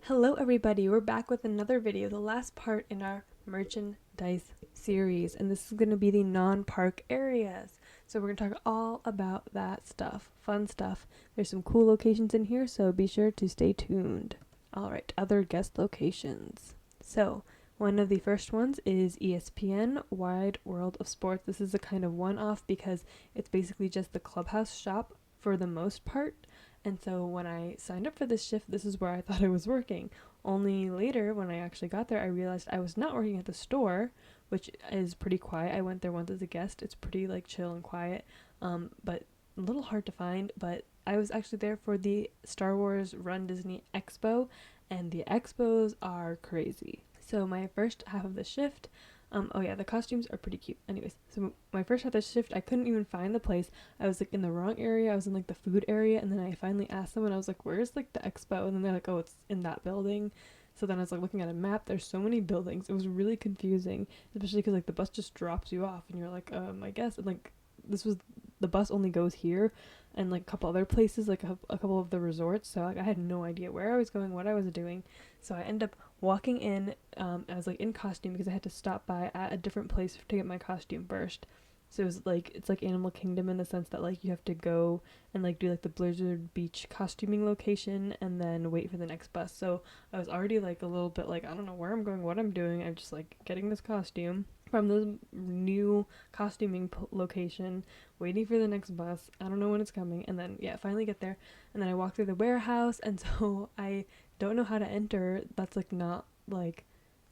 Hello everybody, we're back with another video, the last part in our merchandise series, and this is going to be the non-park areas. So we're going to talk all about that stuff, fun stuff. There's some cool locations in here, so be sure to stay tuned. Alright, other guest locations. So, one of the first ones is ESPN Wide World of Sports. This is a kind of one-off because it's basically just the clubhouse shop for the most part. And so when I signed up for this shift, this is where I thought I was working. Only later, when I actually got there, I realized I was not working at the store, which is pretty quiet. I went there once as a guest. It's pretty like chill and quiet, but a little hard to find. But I was actually there for the Star Wars Run Disney Expo, and the expos are crazy. So my first half of the shift, oh yeah, the costumes are pretty cute. Anyways, so my first half of the shift, I couldn't even find the place. I was like in the wrong area. I was in like the food area, and then I finally asked them, and I was like, "Where's like the expo?" And then they're like, "Oh, it's in that building." So then I was like looking at a map. There's so many buildings. It was really confusing, especially because like the bus just drops you off, and you're like, I guess. And like this was the bus only goes here, and like a couple other places, like a couple of the resorts. So like I had no idea where I was going, what I was doing. So I end up walking in. I was like in costume because I had to stop by at a different place to get my costume first. So it was like it's like Animal Kingdom in the sense that like you have to go and like do like the Blizzard Beach costuming location and then wait for the next bus. So I was already like a little bit like I don't know where I'm going, what I'm doing. I'm just like getting this costume from the new costuming location, waiting for the next bus. I don't know when it's coming, and then yeah, finally get there, and then I walk through the warehouse, and so I don't know how to enter. That's like not like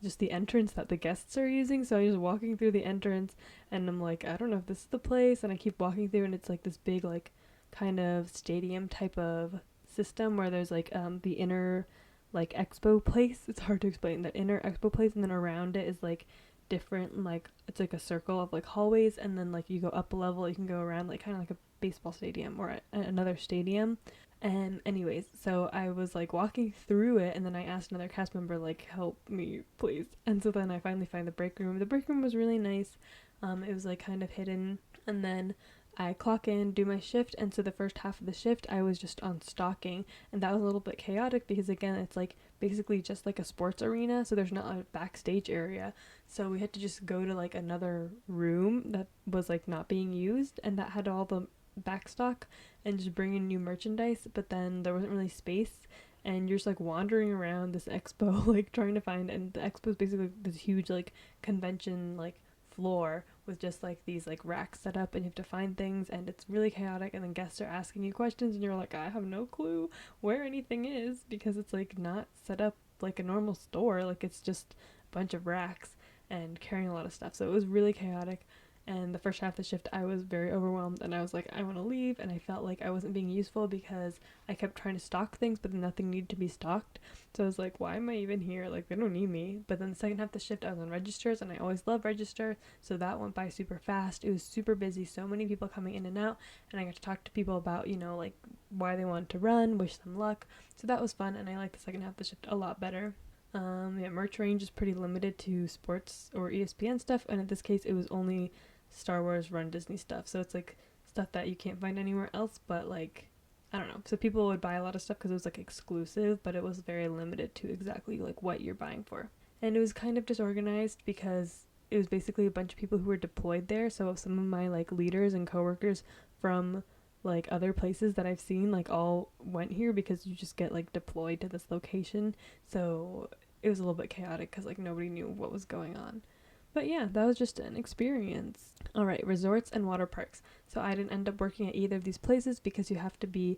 just the entrance that the guests are using. So I'm just walking through the entrance, and I'm like, I don't know if this is the place. And I keep walking through, and it's like this big like kind of stadium type of system where there's like the inner like expo place. It's hard to explain that inner expo place, and then around it is like different like it's like a circle of like hallways, and then like you go up a level, you can go around like kind of like a baseball stadium or another stadium. And anyways, so I was like walking through it, and then I asked another cast member like, "Help me, please." And so then I finally find the break room. The break room was really nice. It was like kind of hidden, and then I clock in, do my shift, and so the first half of the shift I was just on stocking, and that was a little bit chaotic because again it's like basically just like a sports arena, so there's not a backstage area. So we had to just go to like another room that was like not being used, and that had all the backstock and just bring in new merchandise, but then there wasn't really space, and you're just like wandering around this expo like trying to find, and the expo is basically this huge like convention like floor with just like these like racks set up, and you have to find things, and it's really chaotic, and then guests are asking you questions, and you're like, I have no clue where anything is because it's like not set up like a normal store, like it's just a bunch of racks and carrying a lot of stuff. So it was really chaotic, and the first half of the shift I was very overwhelmed, and I was like, I want to leave, and I felt like I wasn't being useful because I kept trying to stock things, but nothing needed to be stocked. So I was like, why am I even here? Like, they don't need me. But then the second half of the shift I was on registers, and I always love register, so that went by super fast. It was super busy, so many people coming in and out, and I got to talk to people about, like why they wanted to run, wish them luck. So that was fun, and I liked the second half of the shift a lot better. Yeah, merch range is pretty limited to sports or ESPN stuff, and in this case it was only Star Wars Run Disney stuff. So it's like stuff that you can't find anywhere else, but like I don't know. So people would buy a lot of stuff because it was like exclusive, but it was very limited to exactly like what you're buying for. And it was kind of disorganized because it was basically a bunch of people who were deployed there. So some of my like leaders and coworkers from like other places that I've seen like all went here because you just get like deployed to this location. So it was a little bit chaotic because like nobody knew what was going on. But yeah, that was just an experience. Alright, resorts and water parks. So I didn't end up working at either of these places because you have to be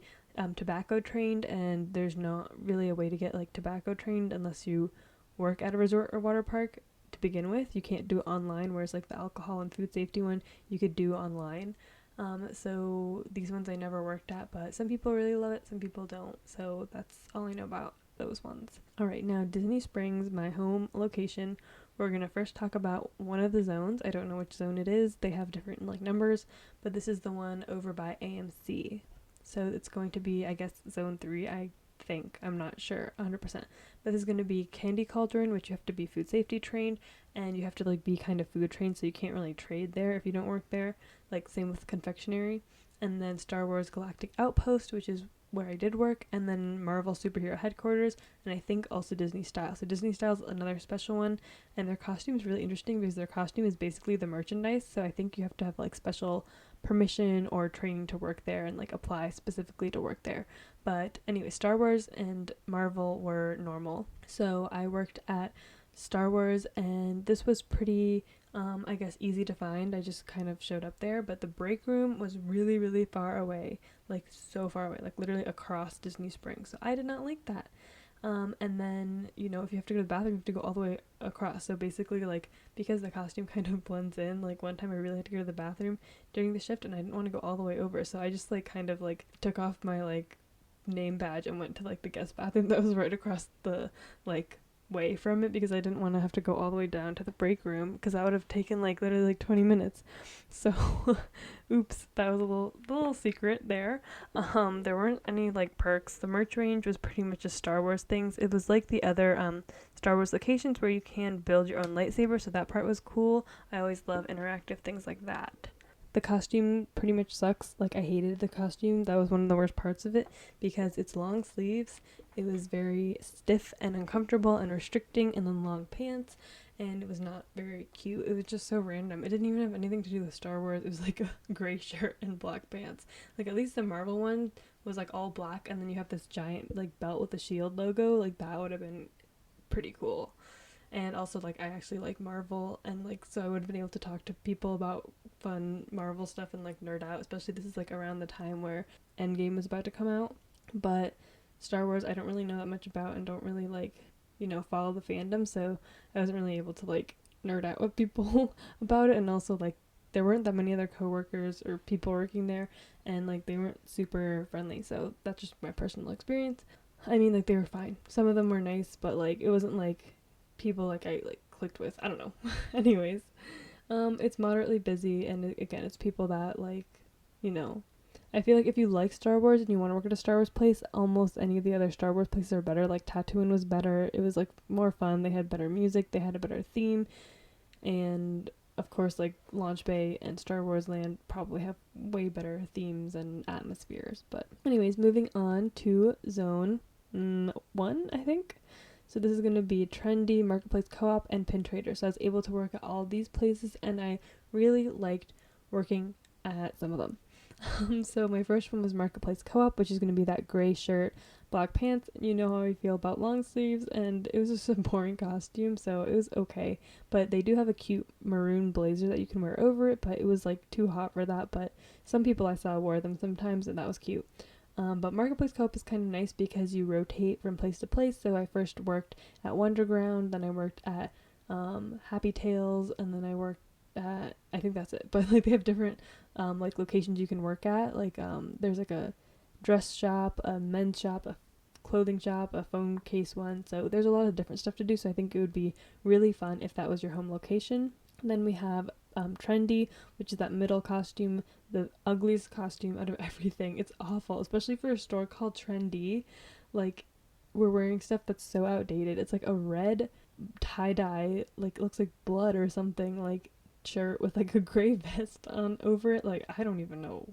tobacco trained, and there's not really a way to get like tobacco trained unless you work at a resort or water park to begin with. You can't do it online, whereas like the alcohol and food safety one you could do online. So these ones I never worked at, but some people really love it, some people don't. So that's all I know about those ones. Alright, now Disney Springs, my home location. We're going to first talk about one of the zones. I don't know which zone it is. They have different like numbers, but this is the one over by AMC. So it's going to be, I guess, zone 3, I think. I'm not sure 100%. But this is going to be Candy Cauldron, which you have to be food safety trained, and you have to like be kind of food trained, so you can't really trade there if you don't work there. Like same with confectionery. And then Star Wars Galactic Outpost, which is where I did work, and then Marvel Superhero Headquarters, and I think also Disney Style. So Disney Style is another special one, and their costume is really interesting because their costume is basically the merchandise. So I think you have to have like special permission or training to work there and like apply specifically to work there. But anyway, Star Wars and Marvel were normal. So I worked at Star Wars, and this was pretty I guess easy to find. I just kind of showed up there, but the break room was really, really far away, like so far away, like literally across Disney Springs. So I did not like that. And then, you know, if you have to go to the bathroom, you have to go all the way across. So basically, like, because the costume kind of blends in, like, one time I really had to go to the bathroom during the shift, and I didn't want to go all the way over. So I just, like, kind of, like, took off my, like, name badge and went to, like, the guest bathroom that was right across the, like, way from it, because I didn't want to have to go all the way down to the break room, because that would have taken like literally like 20 minutes. So oops, that was a little secret there. There weren't any like perks. The merch range was pretty much just Star Wars things. It was like the other Star Wars locations where you can build your own lightsaber, so that part was cool. I always love interactive things like that. The costume pretty much sucks. Like, I hated the costume. That was one of the worst parts of it, because it's long sleeves. It was very stiff and uncomfortable and restricting, and then long pants, and it was not very cute. It was just so random. It didn't even have anything to do with Star Wars. It was like a gray shirt and black pants. Like, at least the Marvel one was like all black, and then you have this giant like belt with the shield logo. Like, that would have been pretty cool. And also, like, I actually like Marvel, and like, so I would have been able to talk to people about fun Marvel stuff and like nerd out, especially this is like around the time where Endgame was about to come out. But Star Wars I don't really know that much about, and don't really like, you know, follow the fandom, so I wasn't really able to like nerd out with people about it. And also, like, there weren't that many other coworkers or people working there, and like they weren't super friendly, so that's just my personal experience. I mean, like, they were fine, some of them were nice, but like it wasn't like people like I like clicked with. I don't know. Anyways, it's moderately busy, and again, it's people that like, you know, I feel like if you like Star Wars and you want to work at a Star Wars place, almost any of the other Star Wars places are better. Like, Tatooine was better. It was like more fun. They had better music. They had a better theme, and of course, like, Launch Bay and Star Wars Land probably have way better themes and atmospheres. But anyways, moving on to Zone 1, I think. So this is going to be Trendy, Marketplace Co-op, and Pin Trader. So I was able to work at all these places, and I really liked working at some of them. So my first one was Marketplace Co-op, which is going to be that gray shirt, black pants. You know how I feel about long sleeves, and it was just a boring costume, so it was okay. But they do have a cute maroon blazer that you can wear over it, but it was like too hot for that. But some people I saw wore them sometimes, and that was cute. But Marketplace Co-op is kind of nice because you rotate from place to place. So I first worked at Wonderground, then I worked at Happy Tales, and then I worked at, I think that's it. But like, they have different like locations you can work at. Like, there's like a dress shop, a men's shop, a clothing shop, a phone case one. So there's a lot of different stuff to do. So I think it would be really fun if that was your home location. And then we have Trendy, which is that middle costume, the ugliest costume out of everything. It's awful, especially for a store called Tren-D. Like, we're wearing stuff that's so outdated. It's like a red tie-dye, like, it looks like blood or something, like, shirt with like a gray vest on over it. Like, I don't even know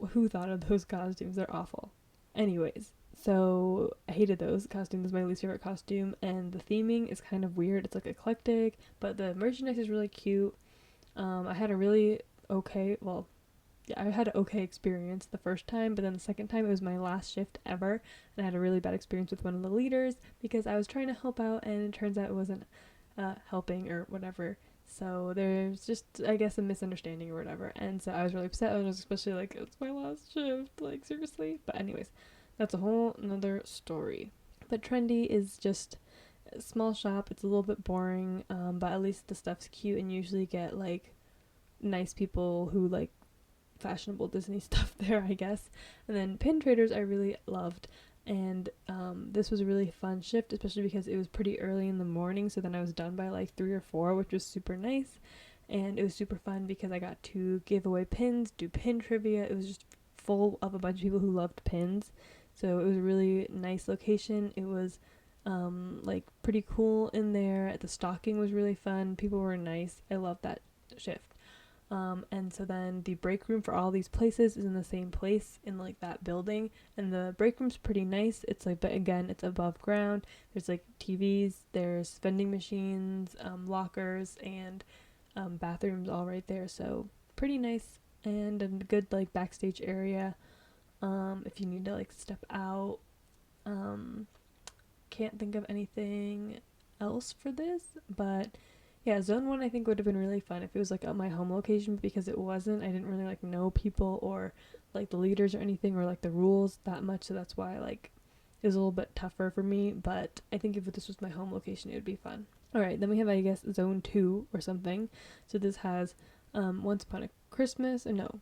who thought of those costumes. They're awful. Anyways, so I hated those costumes. My least favorite costume, and the theming is kind of weird. It's like eclectic, but the merchandise is really cute. I had a really okay, well, yeah, I had an okay experience the first time, but then the second time it was my last shift ever, and I had a really bad experience with one of the leaders because I was trying to help out, and it turns out it wasn't helping or whatever. So there's just, I guess, a misunderstanding or whatever, and so I was really upset. I was especially like, it's my last shift, like, seriously. But anyways, that's a whole another story. But Trendy is just a small shop. It's a little bit boring, but at least the stuff's cute, and usually get like nice people who like fashionable Disney stuff there, I guess. And then Pin Traders I really loved, and this was a really fun shift, especially because it was pretty early in the morning, so then I was done by like 3 or 4, which was super nice. And it was super fun because I got to give away pins, do pin trivia. It was just full of a bunch of people who loved pins, so it was a really nice location. It was like pretty cool in there. The stocking was really fun. People were nice. I loved that shift. And so then the break room for all these places is in the same place in like that building, and the break room's pretty nice. It's like, but again, it's above ground. There's like TVs, there's vending machines, lockers, and bathrooms all right there, so pretty nice, and a good like backstage area if you need to like step out. Can't think of anything else for this, but yeah, zone 1 I think would have been really fun if it was like at my home location, but because it wasn't, I didn't really like know people or like the leaders or anything or like the rules that much, so that's why like it was a little bit tougher for me. But I think if this was my home location, it would be fun. All right, then we have, I guess, zone 2 or something. So this has Once Upon a Christmas, or no,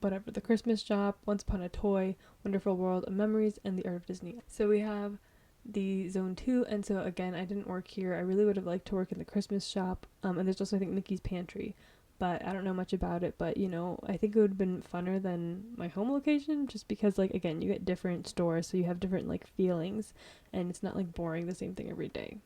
whatever, The Christmas Shop, Once Upon a Toy, Wonderful World of Memories, and The Art of Disney. So we have the zone 2, and so again, I didn't work here. I really would have liked to work in the Christmas shop, and there's also, I think, Mickey's Pantry, but I don't know much about it. But I think it would have been funner than my home location, just because, like, again, you get different stores, so you have different like feelings, and it's not like boring the same thing every day.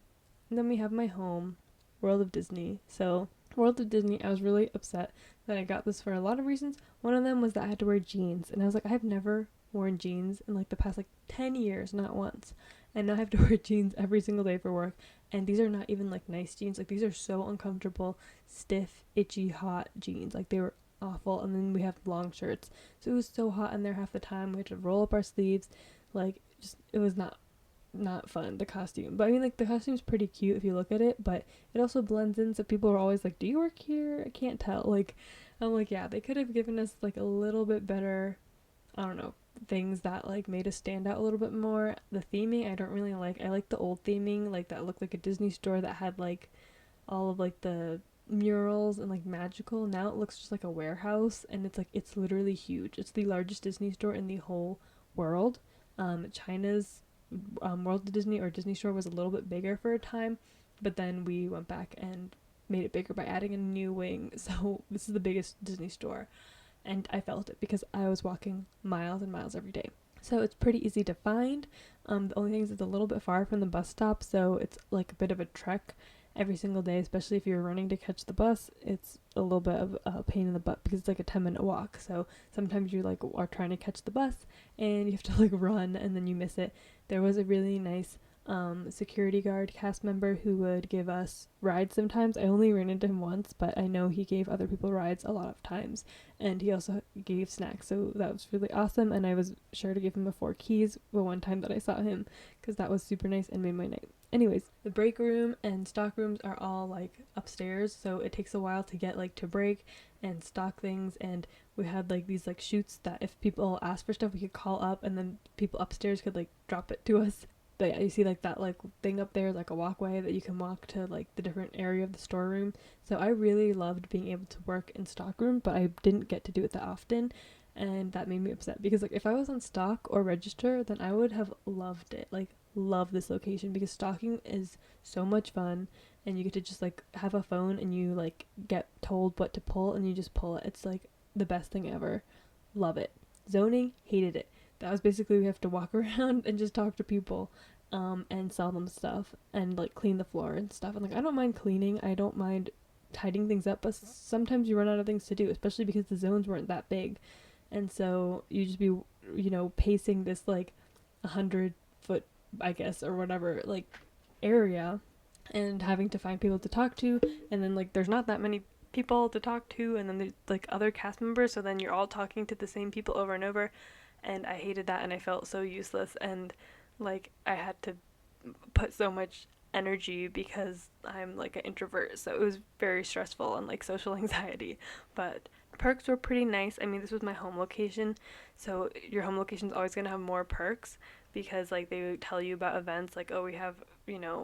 And then we have my home, World of Disney. So World of Disney, I was really upset that I got this for a lot of reasons. One of them was that I had to wear jeans, and I was like, I've never worn jeans in like the past like 10 years, not once. And now I have to wear jeans every single day for work, and these are not even like nice jeans. Like, these are so uncomfortable, stiff, itchy, hot jeans. Like, they were awful. And then we have long shirts, so it was so hot in there half the time. We had to roll up our sleeves. Like, just, it was not fun, the costume. But I mean, like, the costume's pretty cute if you look at it, but it also blends in, so people are always like, do you work here? I can't tell. Like, I'm like, yeah, they could have given us like a little bit better, I don't know, things that like made us stand out a little bit more. The theming I don't really like. I like the old theming, like that looked like a Disney store that had like all of like the murals and like magical. Now it looks just like a warehouse, and it's literally huge. It's the largest Disney store in the whole world. China's World of Disney or Disney store was a little bit bigger for a time, but then we went back and made it bigger by adding a new wing. So this is the biggest Disney store, and I felt it because I was walking miles and miles every day. So it's pretty easy to find. The only thing is it's a little bit far from the bus stop, so it's like a bit of a trek every single day, especially if you're running to catch the bus. It's a little bit of a pain in the butt because it's like a 10-minute walk. So sometimes you like are trying to catch the bus and you have to like run and then you miss it. There was a really nice security guard cast member who would give us rides sometimes. I only ran into him once, but I know he gave other people rides a lot of times, and he also gave snacks, so that was really awesome. And I was sure to give him the 4 keys the one time that I saw him, because that was super nice and made my night. Anyways, the break room and stock rooms are all like upstairs, so it takes a while to get like to break and stock things. And we had like these like chutes that if people asked for stuff, we could call up, and then people upstairs could like drop it to us. But yeah, you see like that like thing up there, like a walkway that you can walk to like the different area of the storeroom. So I really loved being able to work in stockroom, but I didn't get to do it that often, and that made me upset because like if I was on stock or register, then I would have loved it. Like, love this location because stocking is so much fun, and you get to just like have a phone and you like get told what to pull and you just pull it. It's like the best thing ever. Love it. Zoning, hated it. That was basically, we have to walk around and just talk to people and sell them stuff and like clean the floor and stuff. And like, I don't mind cleaning, I don't mind tidying things up, but sometimes you run out of things to do, especially because the zones weren't that big. And so you just be, pacing this like 100-foot, I guess, or whatever, like area, and having to find people to talk to. And then like there's not that many people to talk to, and then there's like other cast members, so then you're all talking to the same people over and over. And I hated that, and I felt so useless, and like I had to put so much energy because I'm like an introvert, so it was very stressful and like social anxiety. But perks were pretty nice. I mean, this was my home location, so your home location is always going to have more perks because like they tell you about events like, oh, we have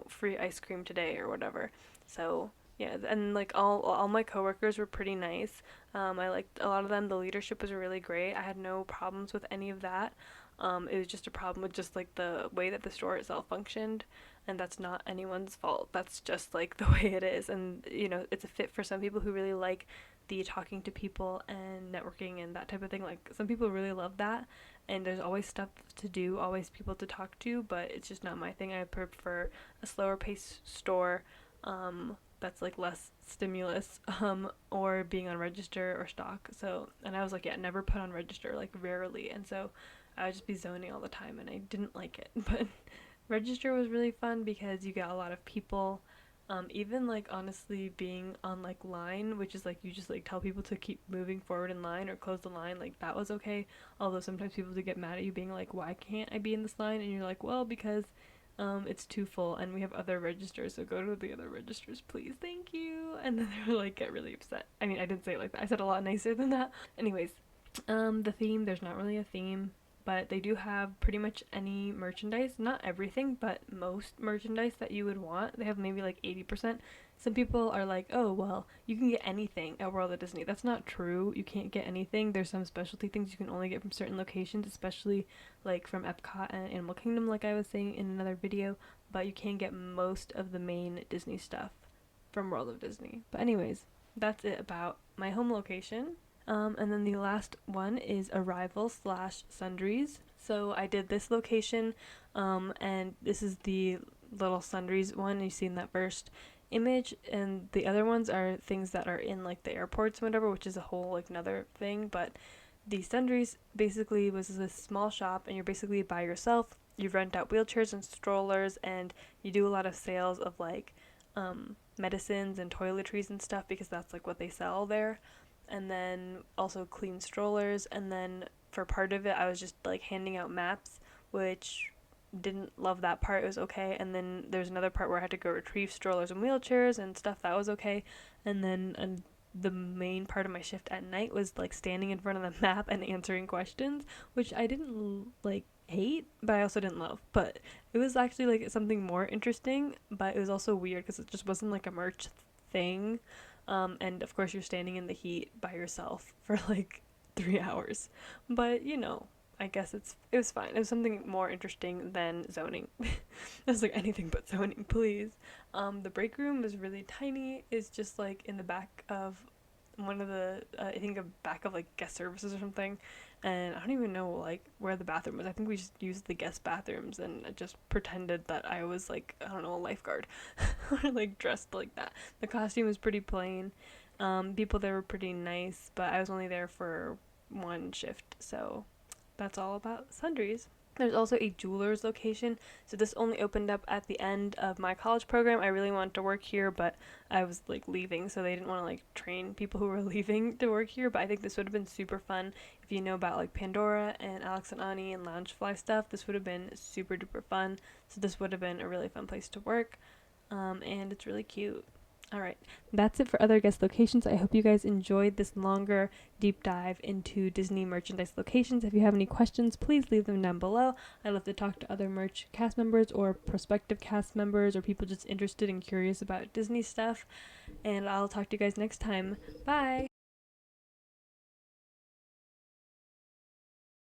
free ice cream today or whatever. So yeah, and like all my coworkers were pretty nice. I liked a lot of them. The leadership was really great. I had no problems with any of that. It was just a problem with just like the way that the store itself functioned, and that's not anyone's fault. That's just like the way it is. And it's a fit for some people who really like the talking to people and networking and that type of thing. Like, some people really love that, and there's always stuff to do, always people to talk to, but it's just not my thing. I prefer a slower paced store that's like less stimulus, or being on register or stock. So, and I was like, yeah, never put on register, like rarely. And so I would just be zoning all the time and I didn't like it. But register was really fun because you get a lot of people. Even like honestly being on like line, which is like you just like tell people to keep moving forward in line or close the line, like that was okay. Although sometimes people do get mad at you being like, why can't I be in this line? And you're like, well, because it's too full and we have other registers, so go to the other registers, please, thank you. And then they were like, get really upset. I mean, I didn't say it like that. I said a lot nicer than that. Anyways, the theme, there's not really a theme, but they do have pretty much any merchandise. Not everything, but most merchandise that you would want. They have maybe like 80%. Some people are like, oh, well, you can get anything at World of Disney. That's not true. You can't get anything. There's some specialty things you can only get from certain locations, especially like from Epcot and Animal Kingdom, like I was saying in another video. But you can get most of the main Disney stuff from World of Disney. But anyways, that's it about my home location. And then the last one is Arrival slash Sundries. So I did this location, and this is the little Sundries one. You've seen that first image, and the other ones are things that are in like the airports and whatever, which is a whole like another thing. But the Sundries basically was this small shop, and you're basically by yourself. You rent out wheelchairs and strollers, and you do a lot of sales of like medicines and toiletries and stuff because that's like what they sell there. And then also clean strollers, and then for part of it I was just like handing out maps, which didn't love that part. It was okay. And then there's another part where I had to go retrieve strollers and wheelchairs and stuff. That was okay. And then the main part of my shift at night was like standing in front of the map and answering questions, which I didn't like hate, but I also didn't love. But it was actually like something more interesting, but it was also weird because it just wasn't like a merch thing. And of course you're standing in the heat by yourself for like 3 hours. But you know, I guess it was fine. It was something more interesting than zoning. It was like anything but zoning, please. The break room was really tiny. It's just like in the back of one of the I think a back of like guest services or something, and I don't even know like where the bathroom was. I think we just used the guest bathrooms and I just pretended that I was like, I don't know, a lifeguard or like dressed like that. The costume was pretty plain. People there were pretty nice, but I was only there for one shift, so that's all about Sundries. There's also a jeweler's location. So this only opened up at the end of my college program. I really wanted to work here, but I was like leaving, so they didn't want to like train people who were leaving to work here. But I think this would have been super fun if you know about like Pandora and Alex and Ani and Loungefly stuff. This would have been super duper fun. So this would have been a really fun place to work, and it's really cute. Alright, that's it for other guest locations. I hope you guys enjoyed this longer deep dive into Disney merchandise locations. If you have any questions, please leave them down below. I love to talk to other merch cast members or prospective cast members or people just interested and curious about Disney stuff. And I'll talk to you guys next time. Bye!